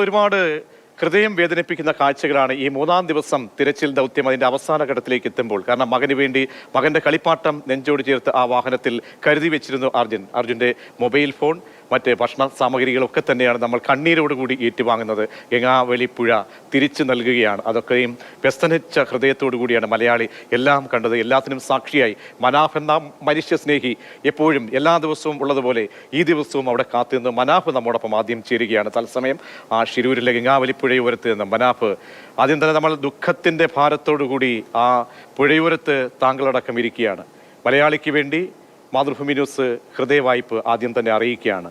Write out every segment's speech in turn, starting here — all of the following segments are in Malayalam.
ഒരുപാട് ഹൃദയം വേദനിപ്പിക്കുന്ന കാഴ്ചകളാണ് ഈ മൂന്നാം ദിവസം തിരച്ചിൽ ദൗത്യം അതിന്റെ അവസാന ഘട്ടത്തിലേക്ക് എത്തുമ്പോൾ. കാരണം മകന് വേണ്ടി മകന്റെ കളിപ്പാട്ടം നെഞ്ചോട് ചേർത്ത് ആ വാഹനത്തിൽ കരുതി വെച്ചിരുന്നു അർജുന്റെ മൊബൈൽ ഫോൺ, മറ്റ് ഭക്ഷണ സാമഗ്രികളൊക്കെ തന്നെയാണ് നമ്മൾ കണ്ണീരോടുകൂടി ഏറ്റുവാങ്ങുന്നത്. ഗംഗാവലിപ്പുഴ തിരിച്ചു നൽകുകയാണ്. അതൊക്കെയും വ്യസനിച്ച ഹൃദയത്തോടു കൂടിയാണ് മലയാളി എല്ലാം കണ്ടത്. എല്ലാത്തിനും സാക്ഷിയായി മനാഫ് എന്ന മനുഷ്യ സ്നേഹി എപ്പോഴും എല്ലാ ദിവസവും ഉള്ളതുപോലെ ഈ ദിവസവും അവിടെ കാത്തുനിന്ന് മനാഫ് നമ്മോടൊപ്പം ആദ്യം ചേരുകയാണ്. തത്സമയം ആ ഷിരൂരിലെ ഗംഗാവലിപ്പുഴയോരത്ത് നിന്ന് മനാഫ്, ആദ്യം തന്നെ നമ്മൾ ദുഃഖത്തിന്റെ ഭാരത്തോടുകൂടി ആ പുഴയോരത്ത് താങ്കളടക്കം ഇരിക്കുകയാണ്. മലയാളിക്ക് വേണ്ടി മാതൃഭൂമി ന്യൂസ് ഹൃദയവായ്പ് ആദ്യം തന്നെ അറിയിക്കുകയാണ്.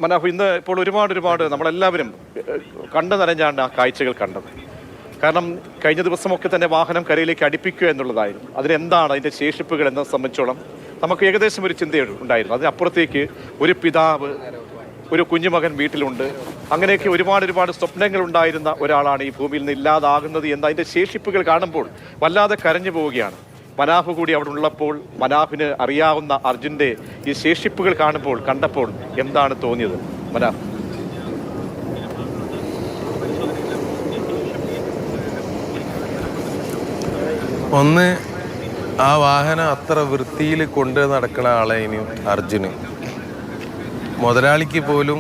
മനാഫ് ഇന്ന് ഇപ്പോൾ ഒരുപാട് നമ്മളെല്ലാവരും കണ്ടു നനഞ്ഞാണ് ആ കാഴ്ചകൾ കണ്ടത്. കാരണം കഴിഞ്ഞ ദിവസമൊക്കെ തന്നെ വാഹനം കരയിലേക്ക് അടുപ്പിക്കുക എന്നുള്ളതായിരുന്നു. അതിനെന്താണ് അതിൻ്റെ ശേഷിപ്പുകൾ എന്നെ സംബന്ധിച്ചോളം നമുക്ക് ഏകദേശം ഒരു ചിന്ത ഉണ്ടായിരുന്നു. അതിനപ്പുറത്തേക്ക് ഒരു പിതാവ്, ഒരു കുഞ്ഞുമകൻ വീട്ടിലുണ്ട്. അങ്ങനെയൊക്കെ ഒരുപാട് സ്വപ്നങ്ങൾ ഉണ്ടായിരുന്ന ഒരാളാണ് ഈ ഭൂമിയിൽ നിന്ന് ഇല്ലാതാകുന്നത് എന്ന് അതിൻ്റെ ശേഷിപ്പുകൾ കാണുമ്പോൾ വല്ലാതെ കരഞ്ഞു പോവുകയാണ്. മനാഫ് കൂടി അവിടെ ഉള്ളപ്പോൾ മനാഫിന് അറിയാവുന്ന അർജുൻ്റെ ഈ ശേഷിപ്പുകൾ കണ്ടപ്പോൾ എന്താണ് തോന്നിയത് മനാഫ്? ഒന്ന്, ആ വാഹനം അത്ര വൃത്തിയിൽ കൊണ്ട് നടക്കുന്ന ആളേനു അർജുന്. മുതലാളിക്ക് പോലും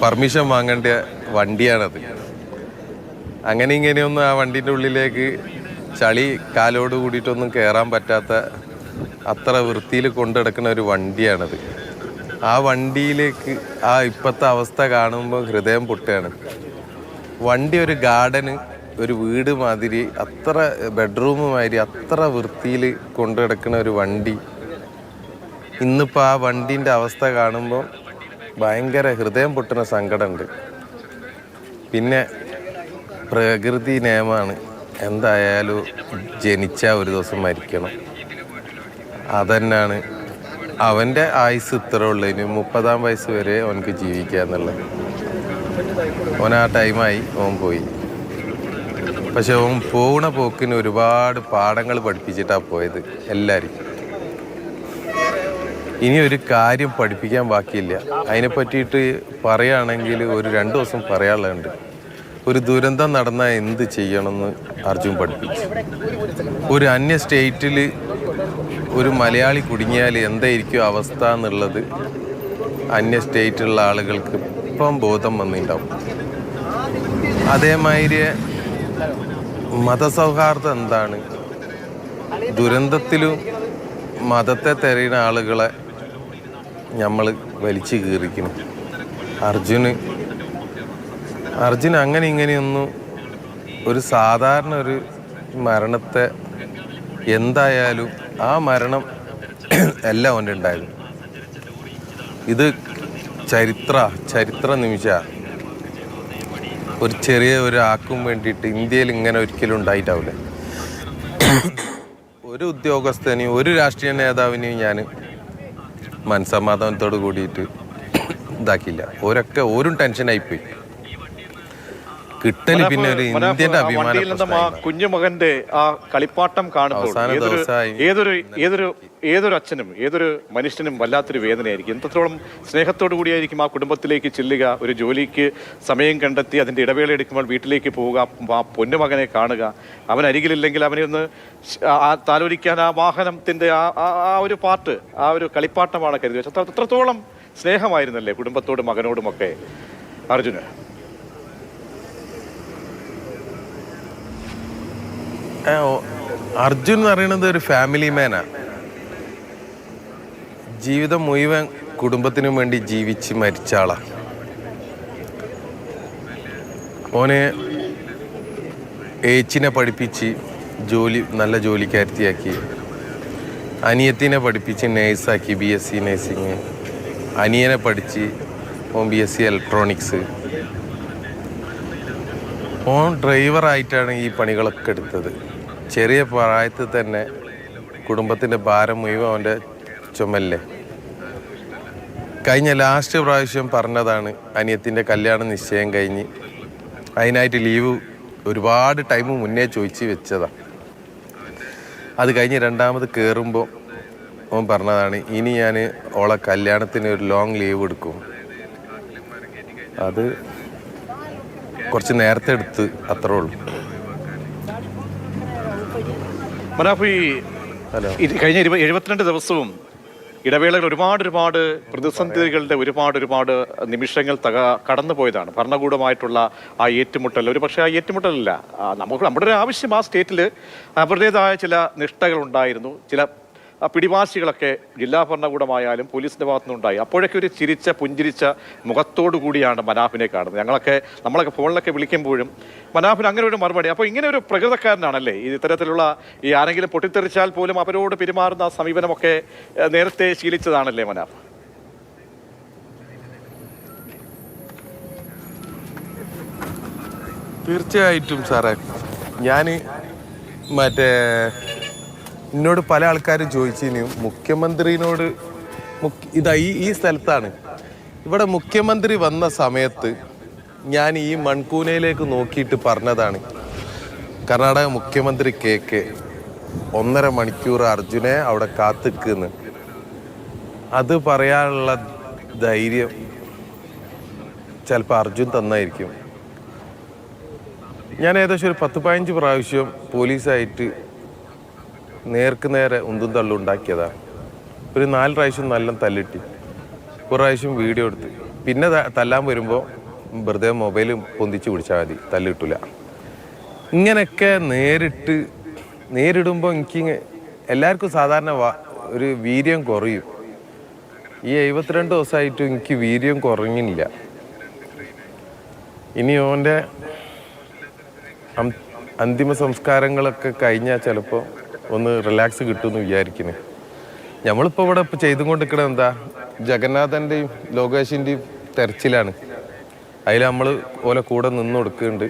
പെർമിഷൻ വാങ്ങേണ്ട വണ്ടിയാണത്. അങ്ങനെ ഇങ്ങനെയൊന്നും ആ വണ്ടീൻ്റെ ഉള്ളിലേക്ക് ചളി കാലോട് കൂടിയിട്ടൊന്നും കയറാൻ പറ്റാത്ത അത്ര വൃത്തിയിൽ കൊണ്ടുനടക്കുന്ന ഒരു വണ്ടിയാണത്. ആ വണ്ടിയിലേക്ക് ആ ഇപ്പോഴത്തെ അവസ്ഥ കാണുമ്പോൾ ഹൃദയം പൊട്ടുകയാണ്. വണ്ടി ഒരു ഗാർഡന്, ഒരു വീട് മാതിരി, അത്ര ബെഡ്റൂം മാതിരി അത്ര വൃത്തിയിൽ കൊണ്ടുനടക്കുന്ന ഒരു വണ്ടി ഇന്നിപ്പോൾ ആ വണ്ടീൻ്റെ അവസ്ഥ കാണുമ്പോൾ ഭയങ്കര ഹൃദയം പൊട്ടുന്ന സങ്കടമുണ്ട്. പിന്നെ പ്രകൃതി നിയമമാണ്, എന്തായാലും ജനിച്ചാൽ ഒരു ദിവസം മരിക്കണം. അതന്നെയാണ് അവൻ്റെ ആയുസ് ഇത്ര ഉള്ളൂ. ഇനി 30-ാം വയസ്സ് വരെ അവനക്ക് ജീവിക്കുക എന്നുള്ളത്. അവൻ ആ ടൈമായി അവൻ പോയി. പക്ഷെ അവൻ പോകണ പോക്കിന് ഒരുപാട് പാഠങ്ങൾ പഠിപ്പിച്ചിട്ടാണ് പോയത് എല്ലാവരും. ഇനി ഒരു കാര്യം പഠിപ്പിക്കാൻ ബാക്കിയില്ല. അതിനെ പറ്റിയിട്ട് പറയുകയാണെങ്കിൽ ഒരു 2 ദിവസം പറയാനുള്ളതുണ്ട്. ഒരു ദുരന്തം നടന്നാൽ എന്ത് ചെയ്യണമെന്ന് അർജുൻ പഠിപ്പിച്ചു. ഒരു അന്യ സ്റ്റേറ്റിൽ ഒരു മലയാളി കുടുങ്ങിയാൽ എന്തായിരിക്കും അവസ്ഥ എന്നുള്ളത് അന്യ സ്റ്റേറ്റിലുള്ള ആളുകൾക്ക് ഇപ്പം ബോധം വന്നിട്ടുണ്ടാവും. അതേമാതിരി മതസൗഹാർദ്ദം എന്താണ്, ദുരന്തത്തിലും മതത്തെ തെരയുന്ന ആളുകളെ നമ്മൾ വലിച്ചു കീറിക്കണം. അർജുൻ അങ്ങനെ ഇങ്ങനെയൊന്നും ഒരു സാധാരണ ഒരു മരണത്തെ എന്തായാലും ആ മരണം എല്ലാം അവൻ്റെ ഉണ്ടായിരുന്നു. ഇത് ചരിത്ര നിമിഷ ഒരു ചെറിയ ഒരു ആക്കും വേണ്ടിയിട്ട് ഇന്ത്യയിൽ ഇങ്ങനെ ഒരിക്കലും ഉണ്ടായിട്ടാവില്ല. ഒരു ഉദ്യോഗസ്ഥനെയും ഒരു രാഷ്ട്രീയ നേതാവിനെയും ഞാൻ മനസ്സമാധാനത്തോട് കൂടിയിട്ട് ഇതാക്കിയില്ല. ഓരും ടെൻഷനായിപ്പോയി. കിട്ടല് പിന്നെ ഒരു ഇന്ത്യന്റെ അഭിമാനം. കുഞ്ഞുമകന്റെ ആ കളിപ്പാട്ടം കാണുമ്പോൾ ഏതൊരു അച്ഛനും ഏതൊരു മനുഷ്യനും വല്ലാത്തൊരു വേദനയായിരിക്കും. എത്രത്തോളം സ്നേഹത്തോടു കൂടിയായിരിക്കും ആ കുടുംബത്തിലേക്ക് ചെല്ലുക, ഒരു ജോലിക്ക് സമയം കണ്ടെത്തി അതിന്റെ ഇടവേള എടുക്കുമ്പോൾ വീട്ടിലേക്ക് പോവുക, ആ പൊന്നുമകനെ കാണുക, അവൻ അരികിലില്ലെങ്കിൽ അവനെ ഒന്ന് താലോലിക്കാൻ ആ വാഹനത്തിന്റെ ആ ഒരു പാട്ട്, ആ ഒരു കളിപ്പാട്ടമാണ് കരുതി വെച്ചത്. അത്രത്തോളം സ്നേഹമായിരുന്നല്ലേ കുടുംബത്തോടും മകനോടുമൊക്കെ അർജുന്? അർജുൻ എന്ന് പറയുന്നത് ഒരു ഫാമിലി മാനാണ്. ജീവിതം മുഴുവൻ കുടുംബത്തിനു വേണ്ടി ജീവിച്ച് മരിച്ച ആളാണ്. ഓനെ ഏച്ചിനെ പഠിപ്പിച്ച് നല്ല ജോലിക്കാരത്തിയാക്കി, അനിയത്തിനെ പഠിപ്പിച്ച് നേഴ്സാക്കി, BSc നേഴ്സിങ്, അനിയനെ പഠിച്ച് ഓൻ BSc ഇലക്ട്രോണിക്സ്. ഓൻ ഡ്രൈവറായിട്ടാണ് ഈ പണികളൊക്കെ എടുത്തത്. ചെറിയ പ്രായത്തിൽ തന്നെ കുടുംബത്തിൻ്റെ ഭാരം മുഴുവൻ അവൻ്റെ ചുമല്ലേ. കഴിഞ്ഞ ലാസ്റ്റ് പ്രാവശ്യം പറഞ്ഞതാണ്, അനിയത്തിൻ്റെ കല്യാണം നിശ്ചയം കഴിഞ്ഞ് അതിനായിട്ട് ലീവ് ഒരുപാട് ടൈം മുന്നേ ചോദിച്ച് വെച്ചതാണ്. അത് കഴിഞ്ഞ് രണ്ടാമത് കയറുമ്പോൾ ഓൻ പറഞ്ഞതാണ് ഇനി ഞാൻ ഓളെ കല്യാണത്തിന് ഒരു ലോങ് ലീവ് എടുക്കും. അത് കുറച്ച് നേരത്തെ എടുത്ത് അത്രേ ഉള്ളൂ. മനാഫ്, ഈ കഴിഞ്ഞ 72 ദിവസവും ഇടവേളകൾ ഒരുപാട് പ്രതിസന്ധികളുടെ ഒരുപാട് നിമിഷങ്ങൾ കടന്നു പോയതാണ്. ഭരണകൂടമായിട്ടുള്ള ആ ഏറ്റുമുട്ടൽ, ഒരു പക്ഷേ ആ ഏറ്റുമുട്ടലല്ല, നമ്മുടെ ഒരു ആവശ്യം ആ സ്റ്റേറ്റിൽ അവരുടേതായ ചില നിഷ്ഠകൾ ഉണ്ടായിരുന്നു, ചില പിടിവാശികളൊക്കെ ജില്ലാ ഭരണകൂടമായാലും പോലീസിന്റെ ഭാഗത്തുനിന്നുണ്ടായി. അപ്പോഴൊക്കെ ഒരു പുഞ്ചിരിച്ച മുഖത്തോടു കൂടിയാണ് മനാഫിനെ കാണുന്നത്. നമ്മളൊക്കെ ഫോണിലൊക്കെ വിളിക്കുമ്പോഴും മനാഫിന് അങ്ങനെ ഒരു മറുപടി. അപ്പോൾ ഇങ്ങനെ ഒരു പ്രകൃതക്കാരനാണല്ലേ ഇത്തരത്തിലുള്ള ഈ ആരെങ്കിലും പൊട്ടിത്തെറിച്ചാൽ പോലും അവരോട് പെരുമാറുന്ന ആ സമീപനമൊക്കെ നേരത്തെ ശീലിച്ചതാണല്ലേ മനാഫ്? തീർച്ചയായിട്ടും സാറേ. ഞാൻ എന്നോട് പല ആൾക്കാരും ചോദിച്ചിരുന്നു മുഖ്യമന്ത്രിനോട്, ഇതാ ഈ സ്ഥലത്താണ്, ഇവിടെ മുഖ്യമന്ത്രി വന്ന സമയത്ത് ഞാൻ ഈ മൺകൂനയിലേക്ക് നോക്കിയിട്ട് പറഞ്ഞതാണ്, കർണാടക മുഖ്യമന്ത്രി KK 1.5 മണിക്കൂർ അർജുനെ അവിടെ കാത്തിക്കുന്നു. അത് പറയാനുള്ള ധൈര്യം ചിലപ്പോൾ അർജുൻ തന്നായിരിക്കും. ഞാൻ ഏകദേശം ഒരു 10-15 പ്രാവശ്യം പോലീസായിട്ട് നേർക്ക് നേരെ ഉന്തും തള്ളും ഉണ്ടാക്കിയതാണ്. ഒരു 4 പ്രാവശ്യം നല്ല തല്ലിട്ടി, ഒരു പ്രാവശ്യം വീഡിയോ എടുത്ത്. പിന്നെ തല്ലാൻ വരുമ്പോൾ വെറുതെ മൊബൈൽ പൊന്തിച്ച് പിടിച്ചാൽ മതി, തല്ലിട്ടില്ല. ഇങ്ങനെയൊക്കെ നേരിടുമ്പോൾ എനിക്ക് എല്ലാവർക്കും സാധാരണ ഒരു വീര്യം കുറയും. ഈ 72 ദിവസമായിട്ടും എനിക്ക് വീര്യം കുറഞ്ഞില്ല. ഇനി ഓൻ്റെ അന്തിമ സംസ്കാരങ്ങളൊക്കെ കഴിഞ്ഞാൽ ചിലപ്പോൾ ഒന്ന് റിലാക്സ് കിട്ടുമെന്ന് വിചാരിക്കുന്നു. നമ്മളിപ്പോൾ ഇവിടെ ചെയ്തുകൊണ്ടിരിക്കണത് എന്താ, ജഗന്നാഥൻ്റെയും ലോകേഷിൻ്റെയും തെരച്ചിലാണ്. അതിൽ നമ്മൾ ഓലെ കൂടെ നിന്ന് കൊടുക്കുന്നുണ്ട്.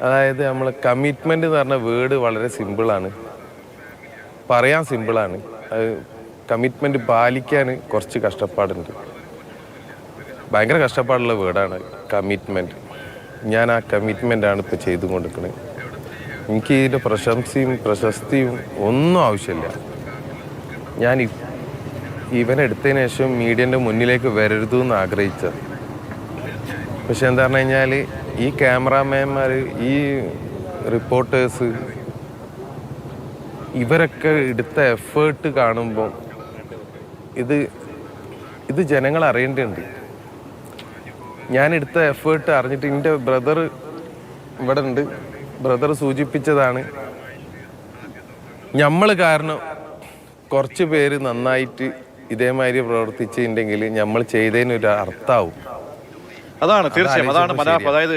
അതായത് നമ്മൾ കമ്മിറ്റ്മെൻ്റ് എന്ന് പറഞ്ഞ വേർഡ് വളരെ സിമ്പിളാണ്, പറയാൻ സിമ്പിളാണ്. അത് കമ്മിറ്റ്മെൻറ്റ് പാലിക്കാൻ കുറച്ച് കഷ്ടപ്പാടുണ്ട്. ഭയങ്കര കഷ്ടപ്പാടുള്ള വേർഡാണ് കമ്മിറ്റ്മെൻറ്റ്. ഞാൻ ആ കമ്മിറ്റ്മെൻ്റാണ് ഇപ്പോൾ ചെയ്തുകൊണ്ടിരിക്കുന്നത്. എനിക്ക് ഇതിൻ്റെ പ്രശസ്തിയും ഒന്നും ആവശ്യമില്ല. ഞാൻ ഇവനെടുത്തതിന് ശേഷം മീഡിയൻ്റെ മുന്നിലേക്ക് വരരുതെന്ന് ആഗ്രഹിച്ചത്. പക്ഷെ എന്താ പറഞ്ഞു കഴിഞ്ഞാൽ ഈ ക്യാമറാമാൻമാർ, ഈ റിപ്പോർട്ടേഴ്സ്, ഇവരൊക്കെ എടുത്ത എഫേർട്ട് കാണുമ്പോൾ ഇത് ജനങ്ങൾ അറിയേണ്ടതുണ്ട്. ഞാനെടുത്ത എഫേർട്ട് അറിഞ്ഞിട്ട് എൻ്റെ ബ്രദർ ഇവിടെ ഉണ്ട്, ബ്രദർ സൂചിപ്പിച്ചതാണ്, നമ്മൾ കാരണം കുറച്ച് പേര് നന്നായിട്ട് ഇതേമാതിരി പ്രവർത്തിച്ചിട്ടുണ്ടെങ്കിൽ നമ്മൾ ചെയ്തതിനൊരു അർത്ഥമാവും. അതാണ് തീർച്ചയായും, അതാണ് മനാഫ്. അതായത്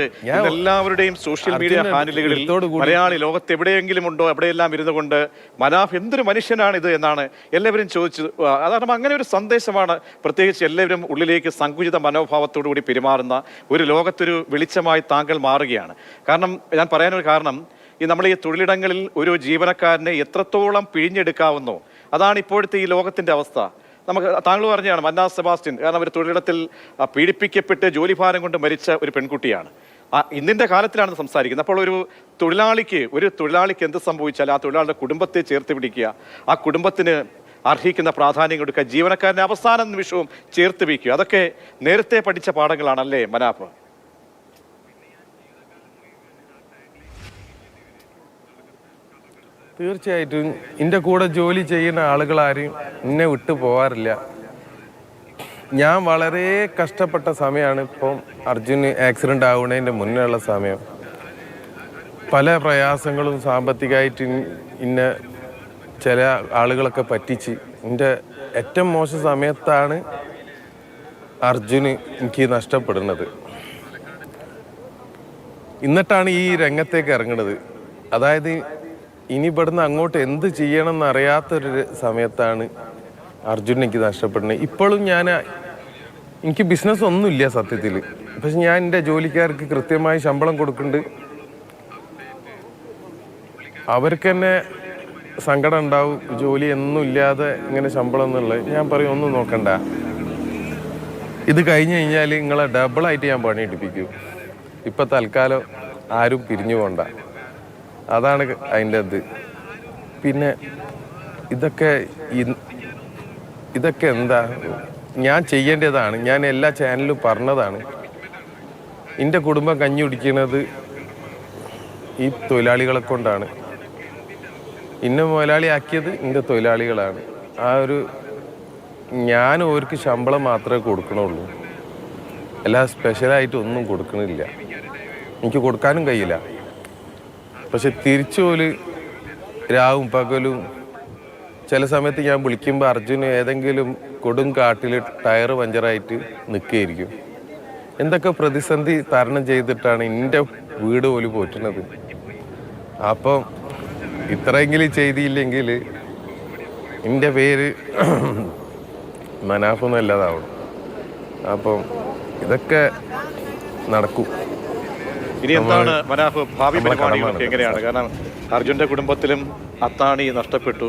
എല്ലാവരുടെയും സോഷ്യൽ മീഡിയ ഹാൻഡിലുകളിൽ മലയാളി ലോകത്ത് എവിടെയെങ്കിലും ഉണ്ടോ എവിടെയെല്ലാം ഇരുന്നു കൊണ്ട് മനാഫ് എന്തൊരു മനുഷ്യനാണ് ഇത് എന്നാണ് എല്ലാവരും ചോദിച്ചത്. അതാണ് അങ്ങനെ ഒരു സന്ദേശമാണ്, പ്രത്യേകിച്ച് എല്ലാവരും ഉള്ളിലേക്ക് സങ്കുചിത മനോഭാവത്തോടു കൂടി പെരുമാറുന്ന ഒരു ലോകത്തൊരു വെളിച്ചമായി താങ്കൾ മാറുകയാണ്. കാരണം ഞാൻ പറയാനൊരു കാരണം, നമ്മൾ ഈ തൊഴിലിടങ്ങളിൽ ഒരു ജീവനക്കാരനെ എത്രത്തോളം പിഴിഞ്ഞെടുക്കാവുന്നോ അതാണ് ഇപ്പോഴത്തെ ഈ ലോകത്തിന്റെ അവസ്ഥ. താങ്കൾ പറഞ്ഞാണ് മന്നാ സെബാസ്റ്റ്യൻ, കാരണം ഒരു തൊഴിലിടത്തിൽ പീഡിപ്പിക്കപ്പെട്ട് ജോലിഭാരം കൊണ്ട് മരിച്ച ഒരു പെൺകുട്ടിയാണ്. ഇന്നിന്റെ കാലത്തിലാണ് സംസാരിക്കുന്നത്. അപ്പോൾ ഒരു തൊഴിലാളിക്ക് എന്ത് സംഭവിച്ചാൽ ആ തൊഴിലാളിയുടെ കുടുംബത്തെ ചേർത്ത് പിടിക്കുക, ആ കുടുംബത്തിന് അർഹിക്കുന്ന പ്രാധാന്യം കൊടുക്കുക, ജീവനക്കാരൻ്റെ അവസാന നിമിഷവും ചേർത്ത് വയ്ക്കുക, അതൊക്കെ നേരത്തെ പഠിച്ച പാഠങ്ങളാണല്ലേ മനാഫ്? തീർച്ചയായിട്ടും എൻ്റെ കൂടെ ജോലി ചെയ്യുന്ന ആളുകളാരും എന്നെ വിട്ടു പോകാറില്ല. ഞാൻ വളരെ കഷ്ടപ്പെട്ട സമയമാണ് ഇപ്പം അർജുന് ആക്സിഡൻ്റ് ആവുന്നതിൻ്റെ മുന്നേ ഉള്ള സമയം. പല പ്രയാസങ്ങളും സാമ്പത്തികമായിട്ട് ഇന്നെ ചില ആളുകളൊക്കെ പറ്റിച്ച് എൻ്റെ ഏറ്റവും മോശം സമയത്താണ് അർജുന് എനിക്ക് നഷ്ടപ്പെടുന്നത്. എന്നിട്ടാണ് ഈ രംഗത്തേക്ക് ഇറങ്ങുന്നത്. അതായത് ഇനി ഇവിടുന്ന് അങ്ങോട്ട് എന്ത് ചെയ്യണം എന്നറിയാത്തൊരു സമയത്താണ് അർജുൻ എനിക്ക് നഷ്ടപ്പെടുന്നത്. ഇപ്പോഴും എനിക്ക് ബിസിനസ് ഒന്നുമില്ല സത്യത്തിൽ, പക്ഷെ ഞാൻ എൻ്റെ ജോലിക്കാർക്ക് കൃത്യമായി ശമ്പളം കൊടുക്കുന്നുണ്ട്. അവർക്ക് തന്നെ സങ്കടം ഉണ്ടാവും, ജോലി ഒന്നും ഇല്ലാതെ ഇങ്ങനെ ശമ്പളം എന്നുള്ളത്. ഞാൻ പറയും ഒന്നും നോക്കണ്ട, ഇത് കഴിഞ്ഞ് കഴിഞ്ഞാൽ നിങ്ങളെ ഡബിളായിട്ട് ഞാൻ പണിയെടുപ്പിക്കും. ഇപ്പം തൽക്കാലം ആരും പിരിഞ്ഞു പോണ്ട, അതാണ് അതിൻ്റെ ഇത്. പിന്നെ ഇതൊക്കെ ഇതൊക്കെ എന്താ ഞാൻ ചെയ്യേണ്ടതാണ്. ഞാൻ എല്ലാ ചാനലിലും പറഞ്ഞതാണ്. എൻ്റെ കുടുംബം കഞ്ഞി കുടിക്കുന്നത് ഈ തൊഴിലാളികളെ കൊണ്ടാണ്. ഇന്നെ മുതലാളിയാക്കിയത് എൻ്റെ തൊഴിലാളികളാണ്. ഞാൻ അവർക്ക് ശമ്പളം മാത്രമേ കൊടുക്കണുള്ളൂ. എല്ലാ സ്പെഷ്യലായിട്ട് ഒന്നും കൊടുക്കണില്ല. എനിക്ക് കൊടുക്കാനും കഴിയില്ല. പക്ഷെ തിരിച്ചു പോലെ രാവും പകലും ചില സമയത്ത് ഞാൻ വിളിക്കുമ്പോൾ അർജുന് ഏതെങ്കിലും കൊടും കാട്ടിൽ ടയർ പഞ്ചറായിട്ട് നിൽക്കുകയായിരിക്കും. എന്തൊക്കെ പ്രതിസന്ധി തരണം ചെയ്തിട്ടാണ് എൻ്റെ വീട് പോലും പോറ്റുന്നത്. അപ്പം ഇത്രയെങ്കിലും ചെയ്തില്ലെങ്കിൽ എൻ്റെ പേര് മനാഫ് നല്ലതാവണം. അപ്പം ഇതൊക്കെ നടക്കും. ഇനി എന്താണ് മനാഫ് ഭാവി പരിപാടികളൊക്കെ എങ്ങനെയാണ്? കാരണം അർജുൻ്റെ കുടുംബത്തിലും അത്താണി നഷ്ടപ്പെട്ടു.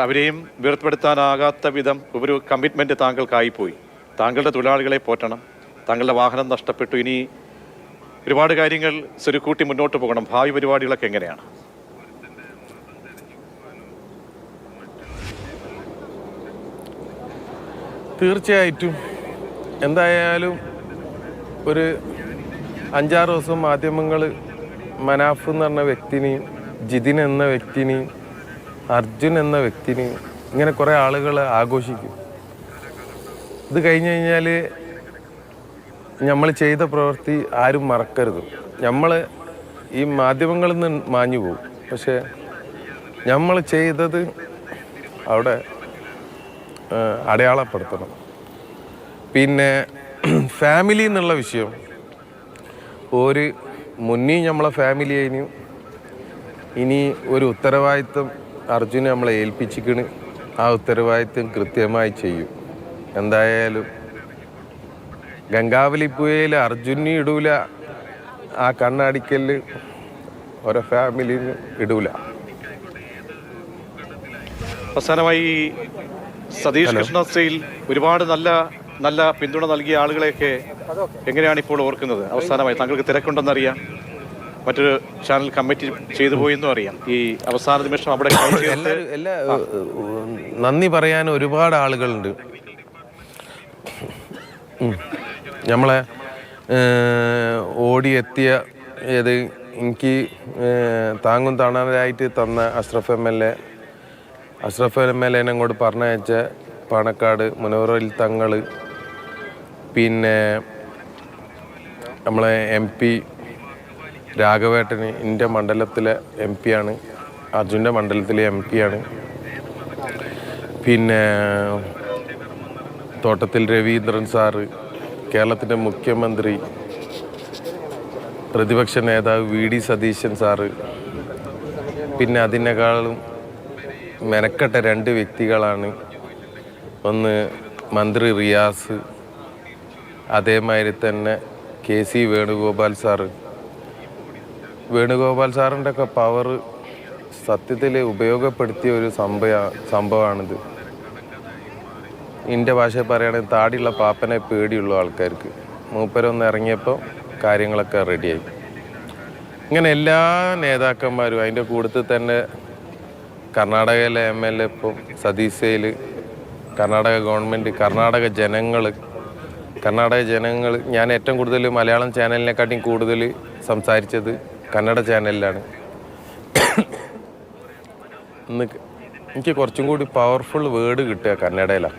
അവരെയും വേർപ്പെടുത്താനാകാത്ത വിധം ഒരു കമ്മിറ്റ്മെൻറ്റ് താങ്കൾക്കായിപ്പോയി. താങ്കളുടെ തൊഴിലാളികളെ പോറ്റണം, താങ്കളുടെ വാഹനം നഷ്ടപ്പെട്ടു. ഇനി ഒരുപാട് കാര്യങ്ങൾ സ്വരുക്കൂട്ടി മുന്നോട്ട് പോകണം. ഭാവി പരിപാടികളൊക്കെ എങ്ങനെയാണ്? തീർച്ചയായിട്ടും എന്തായാലും ഒരു 5-6 ദിവസം മാധ്യമങ്ങൾ മനാഫ് എന്ന് പറഞ്ഞ വ്യക്തിനെയും ജിതിൻ എന്ന വ്യക്തിനെയും അർജുൻ എന്ന വ്യക്തിനെയും ഇങ്ങനെ കുറേ ആളുകൾ ആഘോഷിക്കും. ഇത് കഴിഞ്ഞ് കഴിഞ്ഞാൽ നമ്മൾ ചെയ്ത പ്രവൃത്തി ആരും മറക്കരുത്. നമ്മൾ ഈ മാധ്യമങ്ങളിൽ നിന്ന് മാഞ്ഞു പോകും. പക്ഷേ നമ്മൾ ചെയ്തത് അവിടെ അടയാളപ്പെടുത്തണം. പിന്നെ ഫാമിലി എന്നുള്ള വിഷയം ഒരു മുന്നേ നമ്മളെ ഫാമിലി ആയിരുന്നു. ഇനി ഒരു ഉത്തരവാദിത്വം അർജുനെ നമ്മളെ ഏൽപ്പിച്ചിക്കണ്. ആ ഉത്തരവാദിത്വം കൃത്യമായി ചെയ്യും. എന്തായാലും ഗംഗാവലിപ്പുഴയിൽ അർജുനെ ഇടൂല, ആ കണ്ണാടിക്കല് ഓരോ ഫാമിലിന് ഇടൂല. അവസാനമായി സതീഷ് കൃഷ്ണശ്രീയിൽ ഒരുപാട് നല്ല പിന്തുണ നൽകിയ ആളുകളെയൊക്കെ എങ്ങനെയാണ് ഇപ്പോൾ ഓർക്കുന്നത്? അവസാനമായി താങ്കൾക്ക് തിരക്കുണ്ടെന്നറിയാം, മറ്റൊരു ചാനൽ കമ്മിറ്റി ചെയ്തു പോയെന്നും അറിയാം. ഈ അവസാന നിമിഷം അവിടെ നന്ദി പറയാൻ ഒരുപാട് ആളുകളുണ്ട്. നമ്മളെ ഓടിയെത്തിയ എനിക്ക് താങ്ങും താണാനായിട്ട് തന്ന അഷ്റഫ് എം എൽ എ അങ്ങോട്ട് പറഞ്ഞയച്ച പാണക്കാട് മുനവറയിൽ തങ്ങൾ, പിന്നെ നമ്മളെ MP രാഘവേട്ടന് എൻ്റെ മണ്ഡലത്തിലെ MP ആണ്, അർജുൻ്റെ മണ്ഡലത്തിലെ MP ആണ്. പിന്നെ തോട്ടത്തിൽ രവീന്ദ്രൻ സാറ്, കേരളത്തിൻ്റെ മുഖ്യമന്ത്രി, പ്രതിപക്ഷ നേതാവ് VD സതീശൻ സാറ്, പിന്നെ അതിനേക്കാളും മെനക്കെട്ട 2 വ്യക്തികളാണ്. ഒന്ന് മന്ത്രി റിയാസ്, അതേമാതിരി തന്നെ KC വേണുഗോപാൽ സാറ്. വേണുഗോപാൽ സാറിൻ്റെ ഒക്കെ പവർ സത്യത്തിൽ ഉപയോഗപ്പെടുത്തിയ ഒരു സംഭവമാണിത്. എൻ്റെ ഭാഷയിൽ പറയുകയാണെങ്കിൽ താടിയുള്ള പാപ്പനെ പേടിയുള്ള ആൾക്കാർക്ക് മൂപ്പരൊന്ന് ഇറങ്ങിയപ്പോൾ കാര്യങ്ങളൊക്കെ റെഡിയായി. ഇങ്ങനെ എല്ലാ നേതാക്കന്മാരും അതിൻ്റെ കൂട്ടത്തിൽ തന്നെ കർണാടകയിലെ MLA ഇപ്പം സതീശയിൽ, കർണാടക ഗവൺമെൻറ്, കർണാടക ജനങ്ങൾ ഞാൻ ഏറ്റവും കൂടുതൽ മലയാളം ചാനലിനെക്കാട്ടിയും കൂടുതൽ സംസാരിച്ചത് കന്നഡ ചാനലിലാണ്. ഇന്ന് എനിക്ക് കുറച്ചും കൂടി പവർഫുൾ വേർഡ് കിട്ടുക കന്നഡയിലാണ്.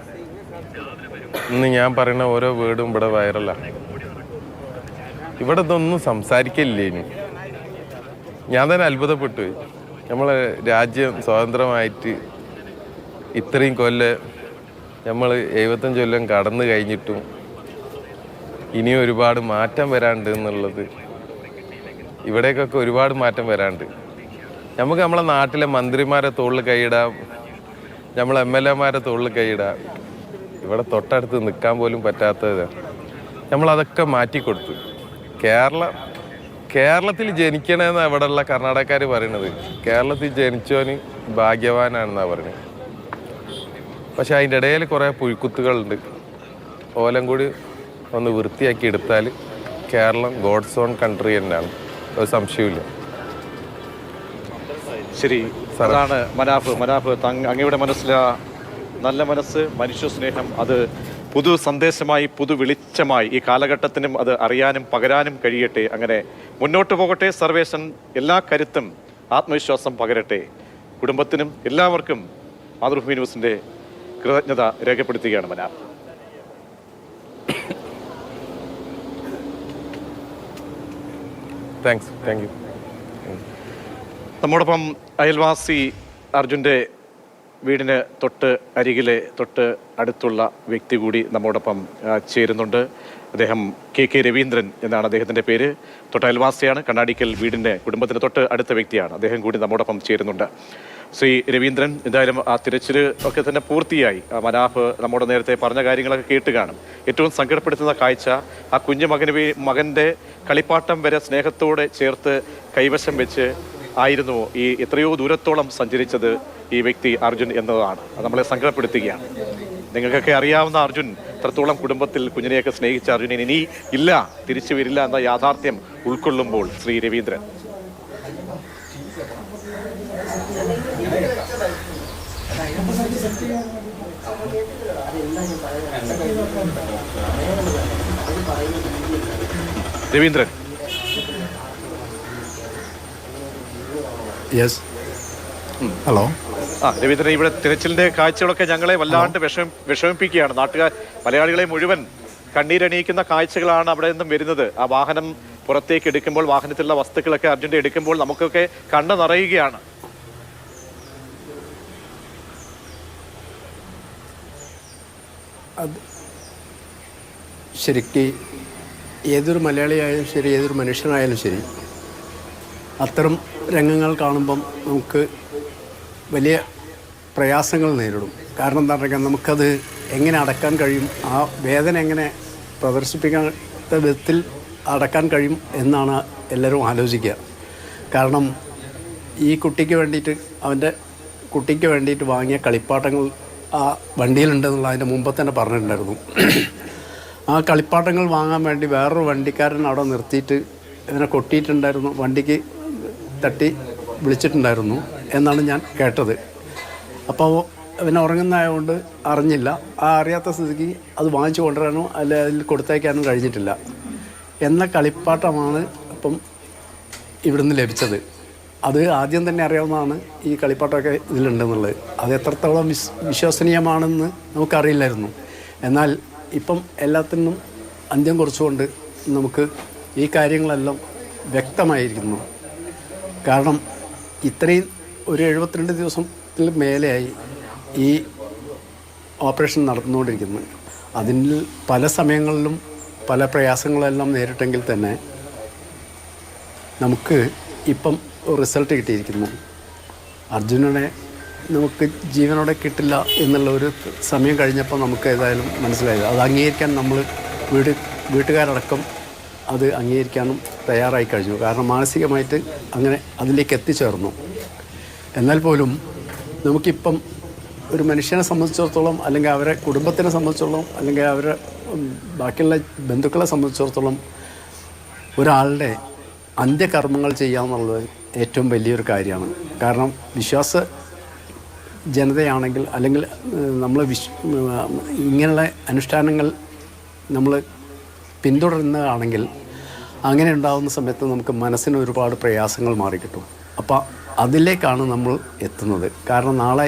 ഇന്ന് ഞാൻ പറയുന്ന ഓരോ വേർഡും ഇവിടെ വൈറലാണ്. ഇവിടെ ഇതൊന്നും സംസാരിക്കില്ല. ഇനി ഞാൻ തന്നെ അത്ഭുതപ്പെട്ടു. നമ്മളെ രാജ്യം സ്വതന്ത്രമായിട്ട് ഇത്രയും കൊല്ലം നമ്മൾ 75 കൊല്ലം കടന്നു കഴിഞ്ഞിട്ടും ഇനിയും ഒരുപാട് മാറ്റം വരാണ്ട് എന്നുള്ളത്, ഇവിടേക്കൊക്കെ ഒരുപാട് മാറ്റം വരാണ്ട്. നമുക്ക് നമ്മളെ നാട്ടിലെ മന്ത്രിമാരെ തോളിൽ കൈയിടാം, നമ്മളെ MLA മാരെ തോളിൽ കൈയിടാം. ഇവിടെ തൊട്ടടുത്ത് നിൽക്കാൻ പോലും പറ്റാത്തത് നമ്മളതൊക്കെ മാറ്റിക്കൊടുത്തു. കേരളത്തിൽ ജനിക്കണമെന്നാണ് ഇവിടെയുള്ള കർണാടകക്കാർ പറയണത്. കേരളത്തിൽ ജനിച്ചവന് ഭാഗ്യവാനാണെന്നാണ് പറയുന്നത്. പക്ഷെ അതിൻ്റെ ഇടയിൽ കുറേ പുഴുക്കുത്തുകളുണ്ട്. ഓലം കൂടി ഒന്ന് വൃത്തിയാക്കി എടുത്താൽ കേരളം ഗോഡ്സ് ഓൺ കൺട്രി തന്നെയാണ്, ഒരു സംശയമില്ല. ശരി. അതാണ് മനാഫ് അങ്ങയുടെ മനസ്സിലെ നല്ല മനസ്സ്, മനുഷ്യ സ്നേഹം, അത് പുതു സന്ദേശമായി, പുതു വെളിച്ചമായി ഈ കാലഘട്ടത്തിനും അത് അറിയാനും പകരാനും കഴിയട്ടെ. അങ്ങനെ മുന്നോട്ട് പോകട്ടെ. സർവേശൻ എല്ലാ കരുത്തും ആത്മവിശ്വാസം പകരട്ടെ. കുടുംബത്തിനും എല്ലാവർക്കും മാതൃഭൂമി ന്യൂസിന്റെ കൃതജ്ഞത രേഖപ്പെടുത്തുകയാണ് മനാഫ്. Thank you. നമ്മോടൊപ്പം അയൽവാസി അർജുൻ്റെ വീടിന് തൊട്ട് അടുത്തുള്ള വ്യക്തി കൂടി നമ്മോടൊപ്പം ചേരുന്നുണ്ട്. അദ്ദേഹം കെ രവീന്ദ്രൻ എന്നാണ് അദ്ദേഹത്തിൻ്റെ പേര്. അയൽവാസിയാണ്. കണ്ണാടിക്കൽ വീടിൻ്റെ കുടുംബത്തിന് തൊട്ട് അടുത്ത വ്യക്തിയാണ്. അദ്ദേഹം കൂടി നമ്മോടൊപ്പം ചേരുന്നുണ്ട്. ശ്രീ രവീന്ദ്രൻ, എന്തായാലും ആ തിരച്ചിൽ ഒക്കെ തന്നെ പൂർത്തിയായി. മനാഫ് നമ്മോട് നേരത്തെ പറഞ്ഞ കാര്യങ്ങളൊക്കെ കേട്ട് കാണും. ഏറ്റവും സങ്കടപ്പെടുത്തുന്ന കാഴ്ച ആ കുഞ്ഞു മകൻ്റെ കളിപ്പാട്ടം വരെ സ്നേഹത്തോടെ ചേർത്ത് കൈവശം വെച്ച് ആയിരുന്നു ഈ എത്രയോ ദൂരത്തോളം സഞ്ചരിച്ചത് ഈ വ്യക്തി അർജുൻ എന്നതാണ്. അത് നമ്മളെ സങ്കടപ്പെടുത്തുകയാണ്. നിങ്ങൾക്കൊക്കെ അറിയാവുന്ന അർജുൻ എത്രത്തോളം കുടുംബത്തിൽ കുഞ്ഞിനെയൊക്കെ സ്നേഹിച്ച അർജുനൻ ഇനി ഇല്ല, തിരിച്ചു വരില്ല എന്ന യാഥാർത്ഥ്യം ഉൾക്കൊള്ളുമ്പോൾ ശ്രീ രവീന്ദ്രൻ. Raveendran, yes, hello. രവീന്ദ്രൻ, ഇവിടെ തിരച്ചിലിന്റെ കാഴ്ചകളൊക്കെ ഞങ്ങളെ വല്ലാണ്ട് വിഷമിപ്പിക്കുകയാണ്. മലയാളികളെ മുഴുവൻ കണ്ണീരണിയിക്കുന്ന കാഴ്ചകളാണ് അവിടെ നിന്നും വരുന്നത്. ആ വാഹനം പുറത്തേക്ക് എടുക്കുമ്പോൾ, വാഹനത്തിലുള്ള വസ്തുക്കളൊക്കെ അർജുൻ്റെ എടുക്കുമ്പോൾ നമുക്കൊക്കെ കണ്ണ് നിറയുകയാണ്. അത് ശരിക്ക് ഏതൊരു മലയാളിയായാലും ശരി, ഏതൊരു മനുഷ്യനായാലും ശരി, അത്തരം രംഗങ്ങൾ കാണുമ്പം നമുക്ക് വലിയ പ്രയാസങ്ങൾ നേരിടും. കാരണം എന്താ പറയുക, നമുക്കത് എങ്ങനെ അടക്കാൻ കഴിയും, ആ വേദന എങ്ങനെ പ്രദർശിപ്പിക്കാത്ത വിധത്തിൽ അടക്കാൻ കഴിയും എന്നാണ് എല്ലാവരും ആലോചിക്കുക. കാരണം ഈ കുട്ടിക്ക് വേണ്ടിയിട്ട്, അവൻ്റെ കുട്ടിക്ക് വേണ്ടിയിട്ട് വാങ്ങിയ കളിപ്പാട്ടങ്ങൾ ആ വണ്ടിയിലുണ്ടെന്നുള്ള അതിൻ്റെ മുമ്പ് തന്നെ പറഞ്ഞിട്ടുണ്ടായിരുന്നു. ആ കളിപ്പാട്ടങ്ങൾ വാങ്ങാൻ വേണ്ടി വേറൊരു വണ്ടിക്കാരൻ അവിടെ നിർത്തിയിട്ട് ഇതിനെ കൊട്ടിയിട്ടുണ്ടായിരുന്നു, വണ്ടിക്ക് തട്ടി വിളിച്ചിട്ടുണ്ടായിരുന്നു എന്നാണ് ഞാൻ കേട്ടത്. അപ്പോൾ അവനെ ഉറങ്ങുന്നതായതുകൊണ്ട് അറിഞ്ഞില്ല. ആ അറിയാത്ത സ്ഥിതിക്ക് അത് വാങ്ങിച്ചു കൊണ്ടുവരാനോ അല്ലെ അതിൽ കൊടുത്തയക്കാനോ കഴിഞ്ഞിട്ടില്ല. എന്ന കളിപ്പാട്ടമാണ് ഇപ്പം ഇവിടുന്ന് ലഭിച്ചത്. അത് ആദ്യം തന്നെ അറിയാവുന്നതാണ് ഈ കളിപ്പാട്ടമൊക്കെ ഇതിലുണ്ടെന്നുള്ളത്. അത് എത്രത്തോളം വിശ്വസനീയമാണെന്ന് നമുക്കറിയില്ലായിരുന്നു. എന്നാൽ ഇപ്പം എല്ലാത്തിനും അന്ത്യം കുറിച്ചുകൊണ്ട് നമുക്ക് ഈ കാര്യങ്ങളെല്ലാം വ്യക്തമായിരിക്കുന്നു. കാരണം ഇത്രയും ഒരു 72 ദിവസത്തിൽ മേലെയായി ഈ ഓപ്പറേഷൻ നടന്നുകൊണ്ടിരിക്കുന്നത്. അതിൽ പല സമയങ്ങളിലും പല പ്രയാസങ്ങളെല്ലാം നേരിട്ടെങ്കിൽ തന്നെ നമുക്ക് ഇപ്പം റിസൾട്ട് കിട്ടിയിരിക്കുന്നു. അർജുനനെ നമുക്ക് ജീവനോടെ കിട്ടില്ല എന്നുള്ള ഒരു സമയം കഴിഞ്ഞപ്പോൾ നമുക്ക് ഏതായാലും മനസ്സിലായത്. അത് അംഗീകരിക്കാൻ നമ്മൾ വീട്ടുകാരടക്കം അത് അംഗീകരിക്കാനും തയ്യാറായി കഴിഞ്ഞു. കാരണം മാനസികമായിട്ട് അങ്ങനെ അതിലേക്ക് എത്തിച്ചേർന്നു. എന്നാൽ പോലും നമുക്കിപ്പം ഒരു മനുഷ്യനെ സംബന്ധിച്ചിടത്തോളം, അല്ലെങ്കിൽ അവരെ കുടുംബത്തിനെ സംബന്ധിച്ചിടത്തോളം, അല്ലെങ്കിൽ അവരെ ബാക്കിയുള്ള ബന്ധുക്കളെ സംബന്ധിച്ചിടത്തോളം ഒരാളുടെ അന്ത്യകർമ്മങ്ങൾ ചെയ്യാമെന്നുള്ളത് ഏറ്റവും വലിയൊരു കാര്യമാണ്. കാരണം വിശ്വാസ ജനതയാണെങ്കിൽ, അല്ലെങ്കിൽ നമ്മൾ ഇങ്ങനെയുള്ള അനുഷ്ഠാനങ്ങൾ നമ്മൾ പിന്തുടരുന്നതാണെങ്കിൽ അങ്ങനെ ഉണ്ടാകുന്ന സമയത്ത് നമുക്ക് മനസ്സിന് ഒരുപാട് പ്രയാസങ്ങൾ മാറിക്കിട്ടും. അപ്പോൾ അതിലേക്കാണ് നമ്മൾ എത്തുന്നത്. കാരണം നാളെ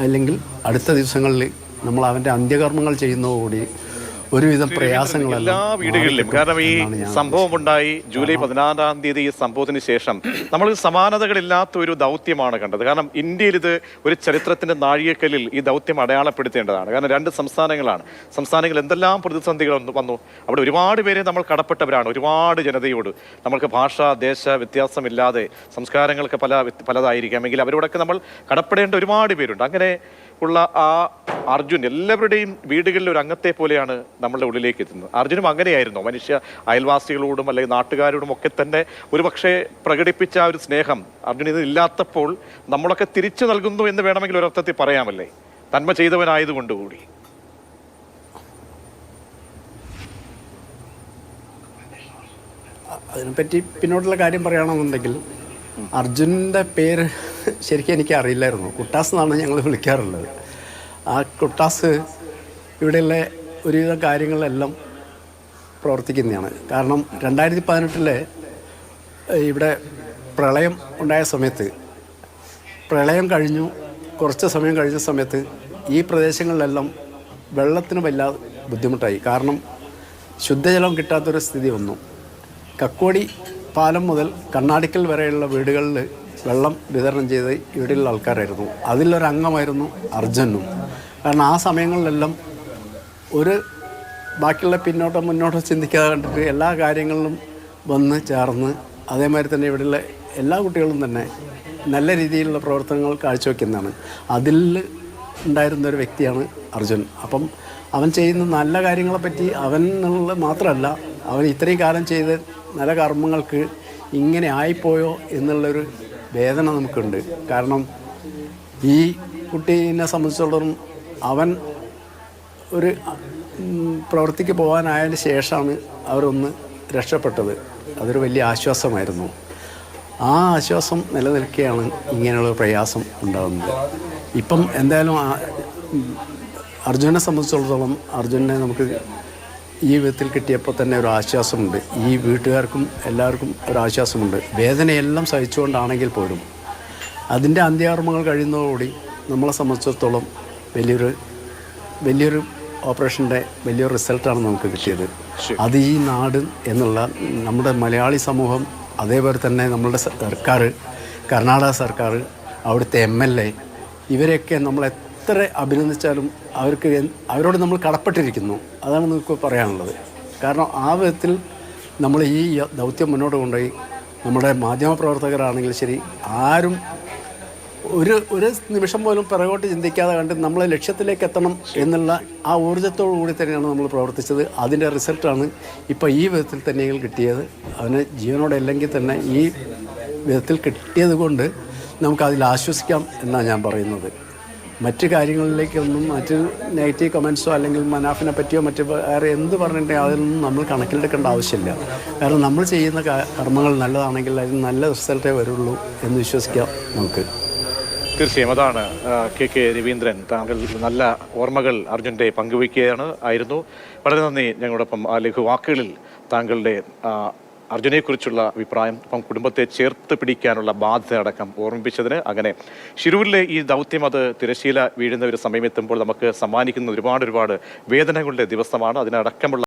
അല്ലെങ്കിൽ അടുത്ത ദിവസങ്ങളിൽ നമ്മൾ അവൻ്റെ അന്ത്യകർമ്മങ്ങൾ ചെയ്യുന്നതോടുകൂടി ഒരുവിധം പ്രയാസങ്ങളെല്ലാം എല്ലാ വീടുകളിലും. കാരണം ഈ സംഭവം ഉണ്ടായി ജൂലൈ 16-ാം തീയതി. ഈ സംഭവത്തിന് ശേഷം നമ്മൾ സമാനതകളില്ലാത്ത ഒരു ദൗത്യമാണ് കണ്ടത്. കാരണം ഇന്ത്യയിൽ ഇത് ഒരു ചരിത്രത്തിന്റെ നാഴികക്കല്ലിൽ ഈ ദൗത്യം അടയാളപ്പെടുത്തേണ്ടതാണ്. കാരണം 2 സംസ്ഥാനങ്ങൾ എന്തെല്ലാം പ്രതിസന്ധികൾ വന്നു. അവിടെ ഒരുപാട് പേരെ നമ്മൾ കടപ്പെട്ടവരാണ്. ഒരുപാട് ജനതയോട് നമ്മൾക്ക് ഭാഷ ദേശ വ്യത്യാസമില്ലാതെ സംസ്കാരങ്ങൾക്ക് പലതായിരിക്കാം എങ്കിൽ അവരോടൊക്കെ നമ്മൾ കടപ്പെടേണ്ട ഒരുപാട് പേരുണ്ട്. അങ്ങനെ ഉള്ള ആ അർജുൻ എല്ലാവരുടെയും വീടുകളിൽ ഒരു അംഗത്തെ പോലെയാണ് നമ്മളുടെ ഉള്ളിലേക്ക് എത്തുന്നത്. അർജുനും അങ്ങനെയായിരുന്നു. മനുഷ്യ അയൽവാസികളോടും അല്ലെങ്കിൽ നാട്ടുകാരോടും ഒക്കെ തന്നെ ഒരു പക്ഷേ പ്രകടിപ്പിച്ച ആ ഒരു സ്നേഹം അർജുൻ ഇത് ഇല്ലാത്തപ്പോൾ നമ്മളൊക്കെ തിരിച്ചു നൽകുന്നു എന്ന് വേണമെങ്കിൽ ഒരർത്ഥത്തിൽ പറയാമല്ലേ, നന്മ ചെയ്തവനായതുകൊണ്ടുകൂടി. അതിനെപ്പറ്റി പിന്നോട്ടുള്ള കാര്യം പറയുകയാണെന്നുണ്ടെങ്കിൽ അർജുനൻ്റെ പേര് ശരിക്കും എനിക്ക് അറിയില്ലായിരുന്നു. കുട്ടാസ് എന്നാണ് ഞങ്ങൾ വിളിക്കാറുള്ളത്. ആ കുട്ടാസ് ഇവിടെയുള്ള ഒരുവിധം കാര്യങ്ങളിലെല്ലാം പ്രവർത്തിക്കുന്നതാണ്. കാരണം 2018 ഇവിടെ പ്രളയം ഉണ്ടായ സമയത്ത്, പ്രളയം കഴിഞ്ഞു കുറച്ച് സമയം കഴിഞ്ഞ സമയത്ത് ഈ പ്രദേശങ്ങളിലെല്ലാം വെള്ളത്തിന് വല്ലാതെ ബുദ്ധിമുട്ടായി. കാരണം ശുദ്ധജലം കിട്ടാത്തൊരു സ്ഥിതി വന്നു. കക്കോടി പാലം മുതൽ കണ്ണാടിക്കൽ വരെയുള്ള വീടുകളിൽ വെള്ളം വിതരണം ചെയ്ത് ഇവിടെയുള്ള ആൾക്കാരായിരുന്നു. അതിലൊരംഗമായിരുന്നു അർജുനും. കാരണം ആ സമയങ്ങളിലെല്ലാം ഒരു ബാക്കിയുള്ള പിന്നോട്ടോ മുന്നോട്ടോ ചിന്തിക്കാതെ കണ്ടിട്ട് എല്ലാ കാര്യങ്ങളിലും വന്ന് ചേർന്ന്, അതേമാതിരി തന്നെ ഇവിടെയുള്ള എല്ലാ കുട്ടികളും തന്നെ നല്ല രീതിയിലുള്ള പ്രവർത്തനങ്ങൾ കാഴ്ചവെക്കുന്നതാണ്. അതിൽ ഉണ്ടായിരുന്നൊരു വ്യക്തിയാണ് അർജുൻ. അപ്പം അവൻ ചെയ്യുന്ന നല്ല കാര്യങ്ങളെപ്പറ്റി അവൻ എന്നുള്ള മാത്രമല്ല, അവൻ ഇത്രയും കാലം ചെയ്ത നല്ല കർമ്മങ്ങൾക്ക് ഇങ്ങനെ ആയിപ്പോയോ എന്നുള്ളൊരു വേദന നമുക്കുണ്ട്. കാരണം ഈ കുട്ടീനെ സംബന്ധിച്ചിടത്തോളം അവൻ ഒരു പ്രവൃത്തിക്ക് പോകാനായതിന് ശേഷമാണ് അവരൊന്ന് രക്ഷപ്പെട്ടത്. അതൊരു വലിയ ആശ്വാസമായിരുന്നു. ആ ആശ്വാസം നിലനിൽക്കുകയാണ് ഇങ്ങനെയുള്ള പ്രയാസം ഉണ്ടാകുന്നത്. ഇപ്പം എന്തായാലും അർജുനെ സംബന്ധിച്ചിടത്തോളം അർജുനെ നമുക്ക് ഈ വിധത്തിൽ കിട്ടിയപ്പോൾ തന്നെ ഒരു ആശ്വാസമുണ്ട്. ഈ വീട്ടുകാർക്കും എല്ലാവർക്കും ഒരു ആശ്വാസമുണ്ട്. വേദനയെല്ലാം സഹിച്ചുകൊണ്ടാണെങ്കിൽ പോലും അതിൻ്റെ അന്ത്യകർമ്മങ്ങൾ കഴിയുന്നതോടുകൂടി നമ്മളെ സംബന്ധിച്ചിടത്തോളം വലിയൊരു ഓപ്പറേഷൻ്റെ വലിയൊരു റിസൾട്ടാണ് നമുക്ക് കിട്ടിയത്. അത് ഈ നാട് എന്നുള്ള നമ്മുടെ മലയാളി സമൂഹം, അതേപോലെ തന്നെ നമ്മളുടെ സർക്കാർ, കർണാടക സർക്കാർ, അവിടുത്തെ MLA, ഇവരെയൊക്കെ നമ്മൾ എത്ര അഭിനന്ദിച്ചാലും അവരോട് നമ്മൾ കടപ്പെട്ടിരിക്കുന്നു. അതാണ് നമുക്ക് പറയാനുള്ളത്. കാരണം ആ വിധത്തിൽ നമ്മൾ ഈ ദൗത്യം മുന്നോട്ട് കൊണ്ടുപോയി നമ്മുടെ മാധ്യമപ്രവർത്തകരാണെങ്കിൽ ശരി, ആരും ഒരു നിമിഷം പോലും പിറകോട്ട് ചിന്തിക്കാതെ കണ്ട് നമ്മളെ ലക്ഷ്യത്തിലേക്ക് എത്തണം എന്നുള്ള ആ ഊർജ്ജത്തോടു കൂടി തന്നെയാണ് നമ്മൾ പ്രവർത്തിച്ചത്. അതിൻ്റെ റിസൾട്ടാണ് ഇപ്പോൾ ഈ വിധത്തിൽ തന്നെയാണ് കിട്ടിയത്. അവന് ജീവനോടെ അല്ലെങ്കിൽ തന്നെ ഈ വിധത്തിൽ കിട്ടിയത് കൊണ്ട് നമുക്കതിൽ ആശ്വസിക്കാം എന്നാണ് ഞാൻ പറയുന്നത്. മറ്റ് കാര്യങ്ങളിലേക്കൊന്നും മറ്റ് നെഗറ്റീവ് കമൻസോ അല്ലെങ്കിൽ മനാഫിനെ പറ്റിയോ മറ്റ് വേറെ എന്ത് പറഞ്ഞിട്ടുണ്ടെങ്കിൽ അതിലൊന്നും നമ്മൾ കണക്കിലെടുക്കേണ്ട ആവശ്യമില്ല. കാരണം നമ്മൾ ചെയ്യുന്ന കർമ്മങ്ങൾ നല്ലതാണെങ്കിൽ അതിന് നല്ല റിസൾട്ടേ വരുള്ളൂ എന്ന് വിശ്വസിക്കാം നമുക്ക്. തീർച്ചയായും അതാണ് KK രവീന്ദ്രൻ. താങ്കൾ നല്ല ഓർമ്മകൾ അർജുൻ്റെ പങ്കുവയ്ക്കുകയായിരുന്നു. വളരെ നന്ദി ഞങ്ങളോടൊപ്പം ആ ലഘുവാക്കുകളിൽ താങ്കളുടെ അർജുനെക്കുറിച്ചുള്ള അഭിപ്രായം, ഒപ്പം കുടുംബത്തെ ചേർത്ത് പിടിക്കാനുള്ള ബാധ്യത അടക്കം ഓർമ്മിപ്പിച്ചതിന്. അങ്ങനെ ഷിരൂരിലെ ഈ ദൗത്യം അത് തിരശ്ശീല വീഴുന്ന ഒരു സമയമെത്തുമ്പോൾ നമുക്ക് സമ്മാനിക്കുന്ന ഒരുപാട് വേദനകളുടെ ദിവസമാണ്. അതിനടക്കമുള്ള